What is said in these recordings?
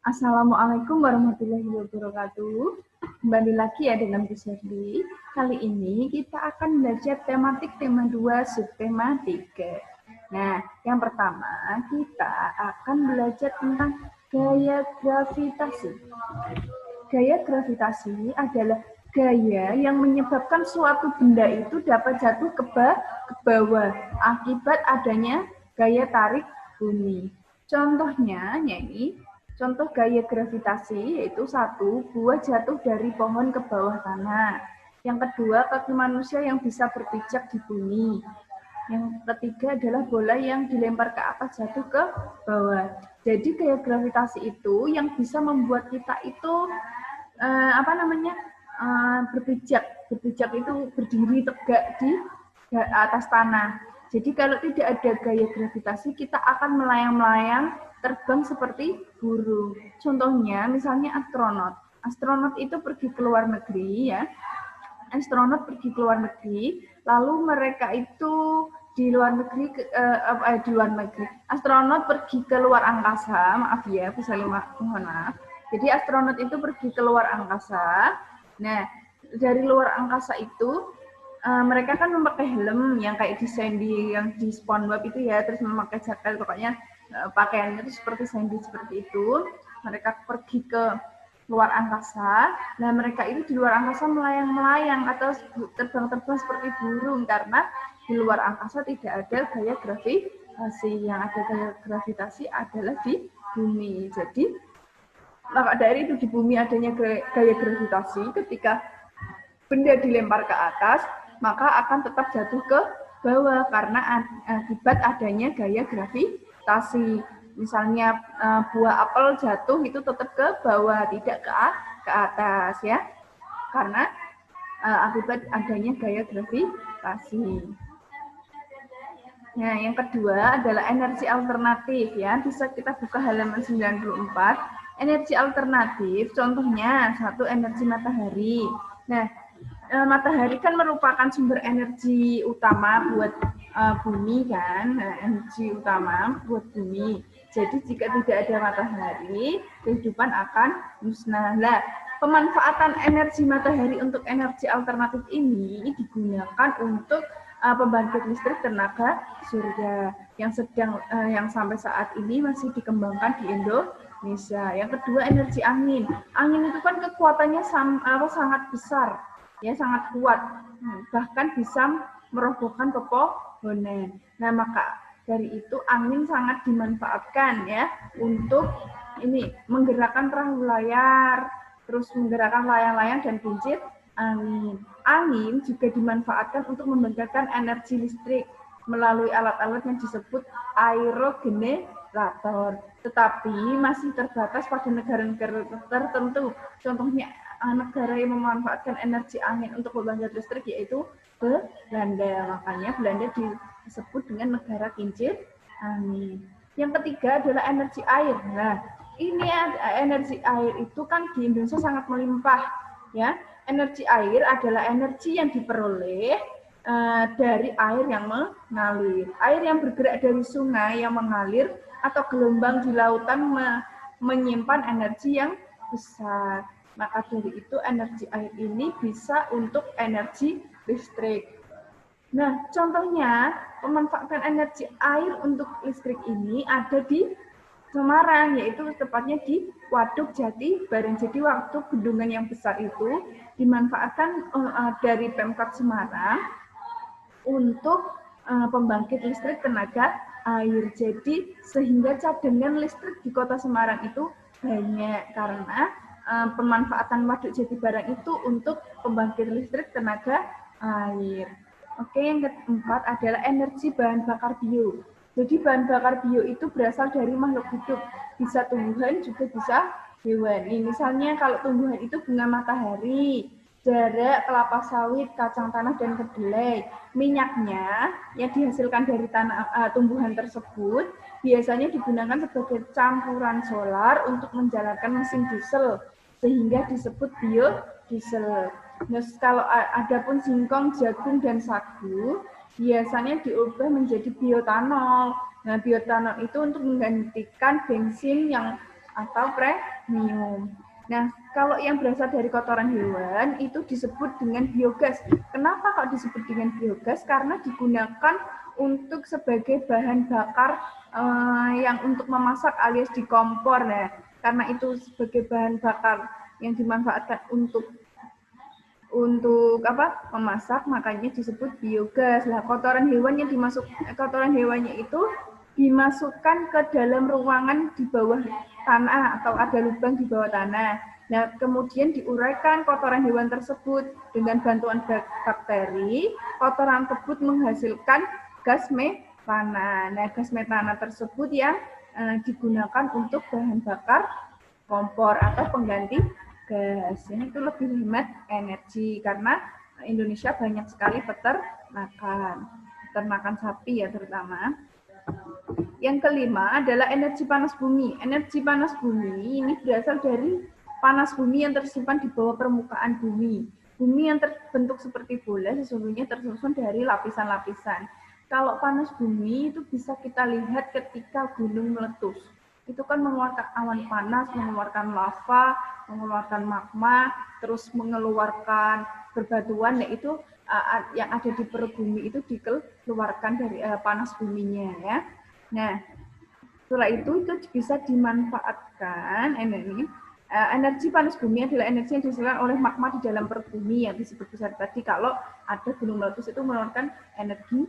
Assalamualaikum warahmatullahi wabarakatuh. Kembali lagi ya dengan Bu Serdi. Kali ini kita akan belajar tematik tema 2, subtema 3. Nah, yang pertama kita akan belajar tentang gaya gravitasi. Gaya gravitasi adalah gaya yang menyebabkan suatu benda itu dapat jatuh ke bawah akibat adanya gaya tarik bumi. Contohnya, contoh gaya gravitasi yaitu satu, buah jatuh dari pohon ke bawah tanah. Yang kedua, kaki manusia yang bisa berpijak di bumi. Yang ketiga adalah bola yang dilempar ke atas jatuh ke bawah. Jadi gaya gravitasi itu yang bisa membuat kita itu berpijak itu berdiri tegak di atas tanah. Jadi kalau tidak ada gaya gravitasi, kita akan melayang-layang terbang seperti burung. Contohnya, misalnya astronot. Astronot itu pergi ke luar negeri, ya. Astronot pergi ke luar negeri, lalu mereka itu di luar negeri, astronot pergi ke luar angkasa, maaf ya, mohon maaf. Jadi astronot itu pergi ke luar angkasa. Nah, dari luar angkasa itu mereka kan memakai helm yang kayak Sandy yang di SpongeBob itu ya, terus memakai jaket, pokoknya pakaiannya itu seperti Sandy seperti itu. Mereka pergi ke luar angkasa. Nah, mereka itu di luar angkasa melayang-melayang atau terbang-terbang seperti burung karena di luar angkasa tidak ada gaya gravitasi. Yang ada gaya gravitasi adalah di bumi. Jadi, maka dari itu di bumi adanya gaya gravitasi, ketika benda dilempar ke atas, maka akan tetap jatuh ke bawah karena akibat adanya gaya gravitasi. Misalnya buah apel jatuh itu tetap ke bawah, tidak ke atas ya, karena akibat adanya gaya gravitasi. Nah, yang kedua adalah energi alternatif ya. Bisa kita buka halaman 94. Energi alternatif, contohnya satu, energi matahari. Nah, matahari kan merupakan sumber energi utama buat bumi kan, energi utama buat bumi. Jadi jika tidak ada matahari, kehidupan akan musnah. Nah, pemanfaatan energi matahari untuk energi alternatif ini digunakan untuk pembangkit listrik tenaga surya yang sampai saat ini masih dikembangkan di Indonesia. Yang kedua, energi angin. Angin itu kan kekuatannya sangat besar, ya, sangat kuat, bahkan bisa merobohkan pepohonan. Nah, maka dari itu angin sangat dimanfaatkan ya untuk ini menggerakkan perahu layar, terus menggerakkan layang-layang dan kincir angin. Angin juga dimanfaatkan untuk membangkitkan energi listrik melalui alat-alat yang disebut aerogenerator, tetapi masih terbatas pada negara-negara tertentu. Contohnya negara yang memanfaatkan energi angin untuk membangkit listrik yaitu Belanda. Makanya Belanda disebut dengan negara kincir angin. Yang ketiga adalah energi air. Nah, ini energi air itu kan di Indonesia sangat melimpah, ya. Energi air adalah energi yang diperoleh dari air yang mengalir. Air yang bergerak dari sungai yang mengalir atau gelombang di lautan menyimpan energi yang besar. Maka dari itu energi air ini bisa untuk energi listrik. Nah, contohnya pemanfaatan energi air untuk listrik ini ada di Semarang, yaitu tepatnya di Waduk Jati Bareng. Jadi waktu bendungan yang besar itu dimanfaatkan dari Pemkab Semarang untuk pembangkit listrik tenaga air. Jadi sehingga cadangan listrik di Kota Semarang itu banyak karena pemanfaatan Waduk Jati Barang itu untuk pembangkit listrik tenaga air. Oke, yang keempat adalah energi bahan bakar bio. Jadi bahan bakar bio itu berasal dari makhluk hidup, bisa tumbuhan juga bisa hewan. Ini misalnya kalau tumbuhan itu bunga matahari, jarak, kelapa sawit, kacang tanah, dan kedelai. Minyaknya yang dihasilkan dari tumbuhan tersebut biasanya digunakan sebagai campuran solar untuk menjalankan mesin diesel, sehingga disebut biodiesel. Nah, kalau ada pun singkong, jagung, dan sagu, biasanya diubah menjadi bioetanol. Nah, bioetanol itu untuk menggantikan bensin atau premium. Nah, kalau yang berasal dari kotoran hewan itu disebut dengan biogas. Kenapa kok disebut dengan biogas? Karena digunakan untuk sebagai bahan bakar yang untuk memasak alias di kompor. Nah, karena itu sebagai bahan bakar yang dimanfaatkan untuk memasak, makanya disebut biogas. Lah, kotoran hewannya itu dimasukkan ke dalam ruangan di bawah tanah atau ada lubang di bawah tanah. Nah, kemudian diuraikan kotoran hewan tersebut dengan bantuan bakteri. Kotoran tersebut menghasilkan gas metana. Nah, gas metana tersebut yang digunakan untuk bahan bakar kompor atau pengganti gas. Ini itu lebih hemat energi karena Indonesia banyak sekali peternakan sapi ya terutama. Yang kelima adalah energi panas bumi. Energi panas bumi ini berasal dari panas bumi yang tersimpan di bawah permukaan bumi. Bumi yang terbentuk seperti bola sesungguhnya tersusun dari lapisan-lapisan. Kalau panas bumi itu bisa kita lihat ketika gunung meletus. Itu kan mengeluarkan awan panas, mengeluarkan lava, mengeluarkan magma, terus mengeluarkan berbatuan, yaitu yang ada di perut bumi itu dikeluarkan dari panas buminya ya. Nah, setelah itu bisa dimanfaatkan energi panas bumi adalah energi yang dihasilkan oleh magma di dalam perut bumi yang disebut besar tadi. Kalau ada gunung meletus itu mengeluarkan energi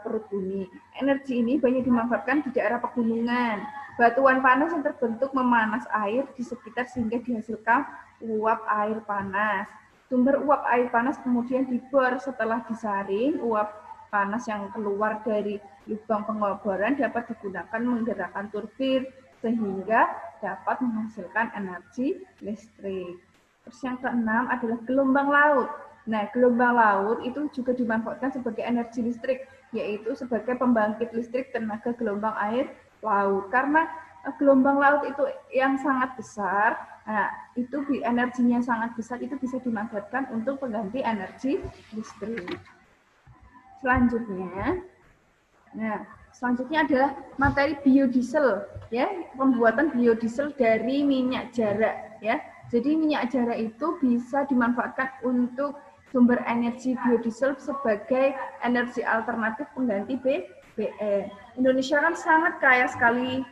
perut bumi. Energi ini banyak dimanfaatkan di daerah pegunungan. Batuan panas yang terbentuk memanas air di sekitar sehingga dihasilkan uap air panas. Sumber uap air panas kemudian dibor setelah disaring. Uap panas yang keluar dari lubang pengoboran dapat digunakan menggerakkan turbin sehingga dapat menghasilkan energi listrik. Terus yang keenam adalah gelombang laut. Nah, gelombang laut itu juga dimanfaatkan sebagai energi listrik, yaitu sebagai pembangkit listrik tenaga gelombang air laut. Karena gelombang laut itu yang sangat besar, nah, itu energinya sangat besar, itu bisa dimanfaatkan untuk pengganti energi listrik. Selanjutnya adalah materi biodiesel, ya, pembuatan biodiesel dari minyak jarak, ya. Jadi minyak jarak itu bisa dimanfaatkan untuk sumber energi biodiesel sebagai energi alternatif pengganti BBM. Indonesia kan sangat kaya sekali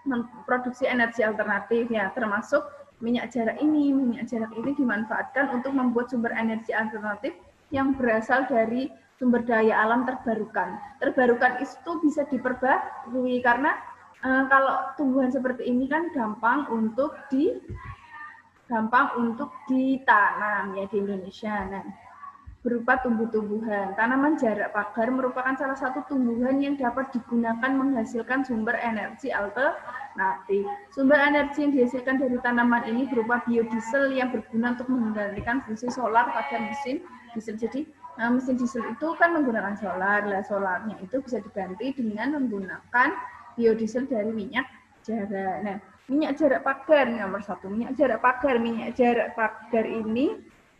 memproduksi energi alternatif, ya, termasuk minyak jarak ini. Minyak jarak ini dimanfaatkan untuk membuat sumber energi alternatif yang berasal dari sumber daya alam terbarukan. Terbarukan itu bisa diperbarui karena kalau tumbuhan seperti ini kan gampang untuk ditanam ya di Indonesia. Nah, berupa tumbuh-tumbuhan. Tanaman jarak pagar merupakan salah satu tumbuhan yang dapat digunakan menghasilkan sumber energi alternatif. Sumber energi yang dihasilkan dari tanaman ini berupa biodiesel yang berguna untuk menggantikan fungsi solar pada mesin diesel. Jadi mesin diesel itu kan menggunakan solar. Lah, solarnya itu bisa diganti dengan menggunakan biodiesel dari minyak jarak. Nah, minyak jarak pagar nomor 1. Minyak jarak pagar ini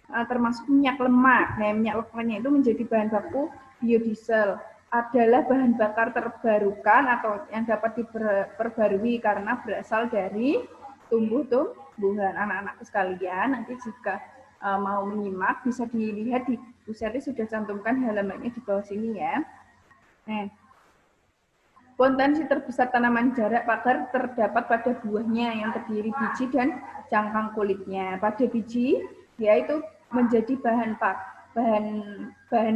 termasuk minyak lemak. Nah, minyak lemaknya itu menjadi bahan baku biodiesel. Adalah bahan bakar terbarukan atau yang dapat diperbarui karena berasal dari tumbuh-tumbuhan. Anak-anak sekalian, nanti jika mau menyimak bisa dilihat di Bu Seri sudah cantumkan halamannya di bawah sini ya. Nah, potensi terbesar tanaman jarak pagar terdapat pada buahnya yang terdiri biji dan cangkang kulitnya. Pada biji yaitu menjadi bahan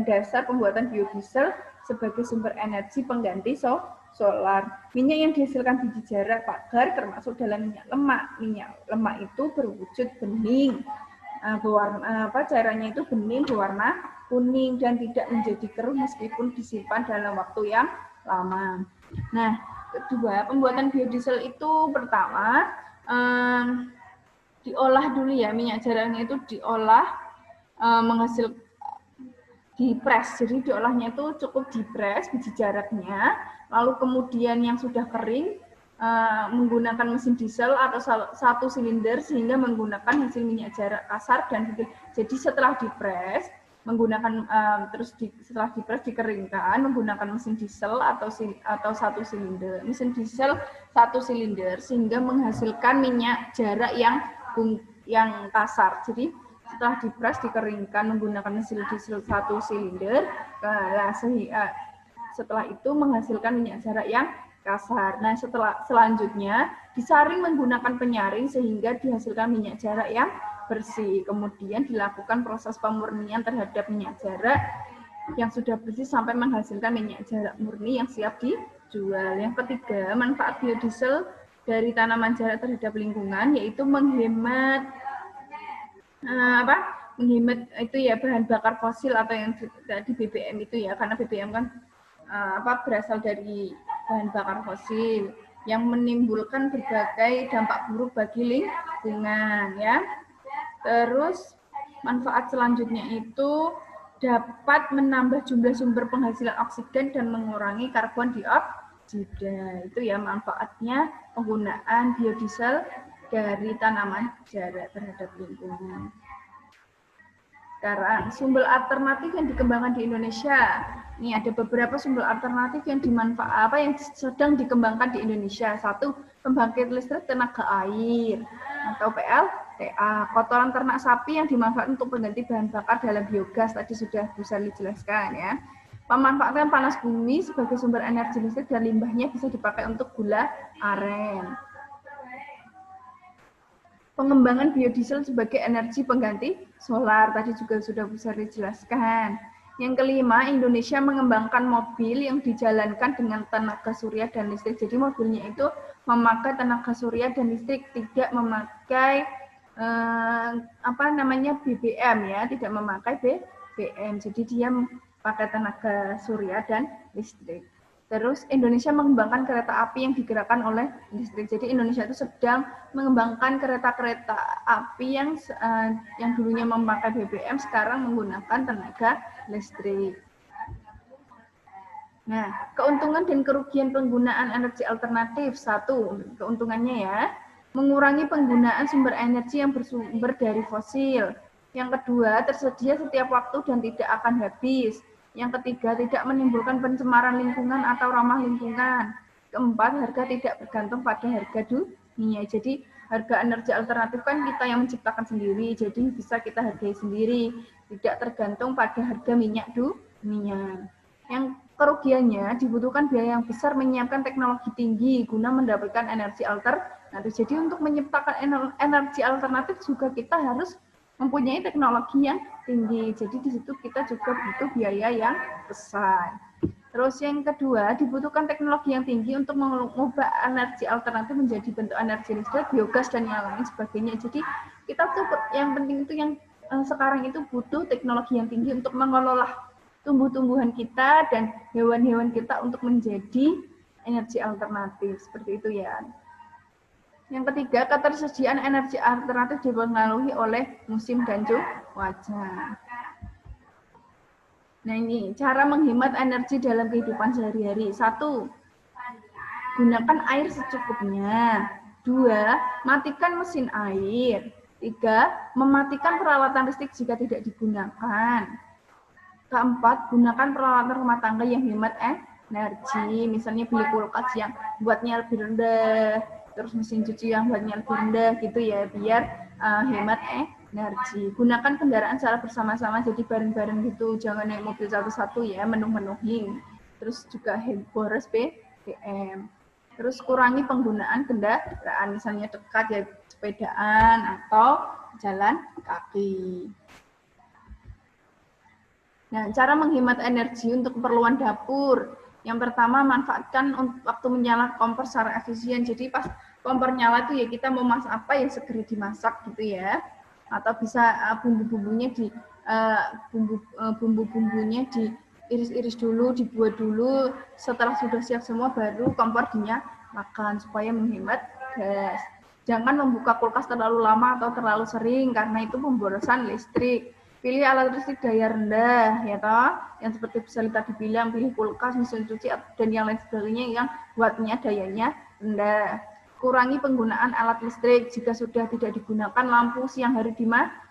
dasar pembuatan biodiesel sebagai sumber energi pengganti solar. Minyak yang dihasilkan biji jarak pagar termasuk dalam minyak lemak. Minyak lemak itu berwujud bening, cairannya itu bening berwarna kuning dan tidak menjadi keruh meskipun disimpan dalam waktu yang lama. Nah, kedua, pembuatan biodiesel itu pertama diolah dulu ya, minyak jaraknya itu diolah menghasil dipres. Jadi diolahnya itu cukup dipres biji jaraknya, lalu kemudian yang sudah kering menggunakan mesin diesel atau satu silinder sehingga menggunakan hasil minyak jarak kasar dan jadi setelah dipres menggunakan setelah dipres dikeringkan menggunakan mesin diesel atau satu silinder. Mesin diesel satu silinder sehingga menghasilkan minyak jarak yang kasar. Jadi setelah dipres dikeringkan menggunakan mesin diesel satu silinder, setelah itu menghasilkan minyak jarak yang kasar. Nah, selanjutnya disaring menggunakan penyaring sehingga dihasilkan minyak jarak yang bersih. Kemudian dilakukan proses pemurnian terhadap minyak jarak yang sudah bersih sampai menghasilkan minyak jarak murni yang siap dijual. Yang ketiga, manfaat biodiesel dari tanaman jarak terhadap lingkungan yaitu menghemat itu ya bahan bakar fosil atau yang di BBM itu ya, karena BBM kan berasal dari bahan bakar fosil yang menimbulkan berbagai dampak buruk bagi lingkungan ya. Terus manfaat selanjutnya itu dapat menambah jumlah sumber penghasilan oksigen dan mengurangi karbon dioksida. Itu ya manfaatnya penggunaan biodiesel dari tanaman jarak terhadap lingkungan. Sekarang sumber alternatif yang dikembangkan di Indonesia. Ini ada beberapa sumber alternatif yang yang sedang dikembangkan di Indonesia. Satu, pembangkit listrik tenaga air atau PLTA. Kotoran ternak sapi yang dimanfaatkan untuk pengganti bahan bakar dalam biogas. Tadi sudah bisa dijelaskan ya. Pemanfaatan panas bumi sebagai sumber energi listrik dan limbahnya bisa dipakai untuk gula aren. Pengembangan biodiesel sebagai energi pengganti solar, tadi juga sudah bisa dijelaskan. Yang kelima, Indonesia mengembangkan mobil yang dijalankan dengan tenaga surya dan listrik. Jadi mobilnya itu memakai tenaga surya dan listrik, tidak memakai BBM ya, tidak memakai BBM. Jadi dia pakai tenaga surya dan listrik. Terus Indonesia mengembangkan kereta api yang digerakkan oleh listrik. Jadi Indonesia itu sedang mengembangkan kereta-kereta api yang dulunya memakai BBM sekarang menggunakan tenaga listrik. Nah, keuntungan dan kerugian penggunaan energi alternatif. Satu, keuntungannya ya, mengurangi penggunaan sumber energi yang bersumber dari fosil. Yang kedua, tersedia setiap waktu dan tidak akan habis. Yang ketiga, tidak menimbulkan pencemaran lingkungan atau ramah lingkungan. Keempat, harga tidak bergantung pada harga dunia. Jadi, harga energi alternatif kan kita yang menciptakan sendiri, jadi bisa kita hargai sendiri, tidak tergantung pada harga minyak dunia. Yang kerugiannya, dibutuhkan biaya yang besar menyiapkan teknologi tinggi guna mendapatkan energi alternatif. Jadi, untuk menciptakan energi alternatif juga kita harus mempunyai teknologi yang tinggi. Jadi di situ kita juga butuh biaya yang besar. Terus yang kedua, dibutuhkan teknologi yang tinggi untuk mengubah energi alternatif menjadi bentuk energi listrik, biogas dan yang lain sebagainya. Jadi kita tuh yang penting itu yang sekarang itu butuh teknologi yang tinggi untuk mengelola tumbuh-tumbuhan kita dan hewan-hewan kita untuk menjadi energi alternatif. Seperti itu ya. Yang ketiga, ketersediaan energi alternatif dipengaruhi oleh musim dan cuaca. Nah ini, cara menghemat energi dalam kehidupan sehari-hari. Satu, gunakan air secukupnya. Dua, matikan mesin air. Tiga, mematikan peralatan listrik jika tidak digunakan. Keempat, gunakan peralatan rumah tangga yang hemat energi. Misalnya beli kulkas yang buatnya lebih rendah, terus mesin cuci yang buatnya lebih rendah gitu ya, biar hemat energi. Gunakan kendaraan secara bersama-sama, jadi bareng-bareng gitu, jangan naik mobil satu-satu ya, menuh-menuhin. Terus juga boros BBM. Terus kurangi penggunaan kendaraan, misalnya dekat ya sepedaan atau jalan kaki. Nah, cara menghemat energi untuk keperluan dapur. Yang pertama, manfaatkan waktu menyala kompor secara efisien. Jadi pas kompor nyala itu ya kita mau masak apa ya segera dimasak gitu ya. Atau bisa bumbu-bumbunya bumbu-bumbunya diiris-iris dulu, dibuat dulu. Setelah sudah siap semua baru kompor dinyalakan supaya menghemat gas. Jangan membuka kulkas terlalu lama atau terlalu sering karena itu pemborosan listrik. Pilih alat listrik daya rendah, ya toh, yang seperti bisa tadi bilang, pilih kulkas, mesin cuci, dan yang lain sebagainya yang wattnya dayanya rendah. Kurangi penggunaan alat listrik jika sudah tidak digunakan, lampu siang hari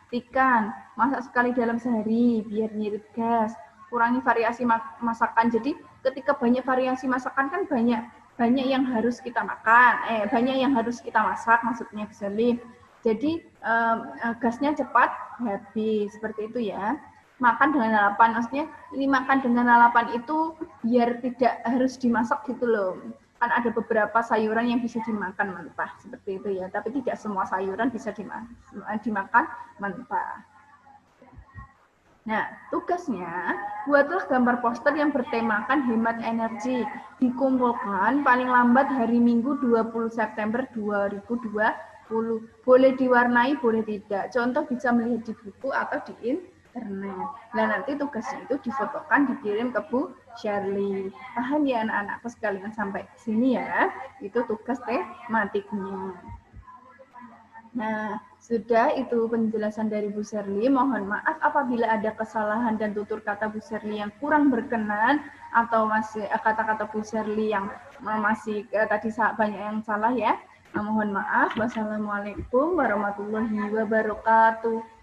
Pastikan masak sekali dalam sehari biar ngirit gas. Kurangi variasi masakan. Jadi ketika banyak variasi masakan kan banyak yang harus kita makan. Banyak yang harus kita masak maksudnya Bu Sherly. Jadi gasnya cepat habis seperti itu ya. Makan dengan lalapan, maksudnya ini makan dengan lalapan itu biar tidak harus dimasak gitu loh. Kan ada beberapa sayuran yang bisa dimakan mentah seperti itu ya, tapi tidak semua sayuran bisa dimakan mentah. Nah, tugasnya buatlah gambar poster yang bertemakan hemat energi. Dikumpulkan paling lambat hari Minggu 20 September 2020. Boleh diwarnai, boleh tidak. Contoh bisa melihat di buku atau di internet. Nah, nanti tugasnya itu difotokan, dikirim ke Bu Sherly. Paham ya anak-anakku sekalian sampai sini ya. Itu tugas tematiknya. Nah, sudah itu penjelasan dari Bu Sherly. Mohon maaf apabila ada kesalahan dan tutur kata Bu Sherly yang kurang berkenan atau masih kata-kata Bu Sherly yang masih tadi banyak yang salah ya. Mohon maaf. Wassalamualaikum warahmatullahi wabarakatuh.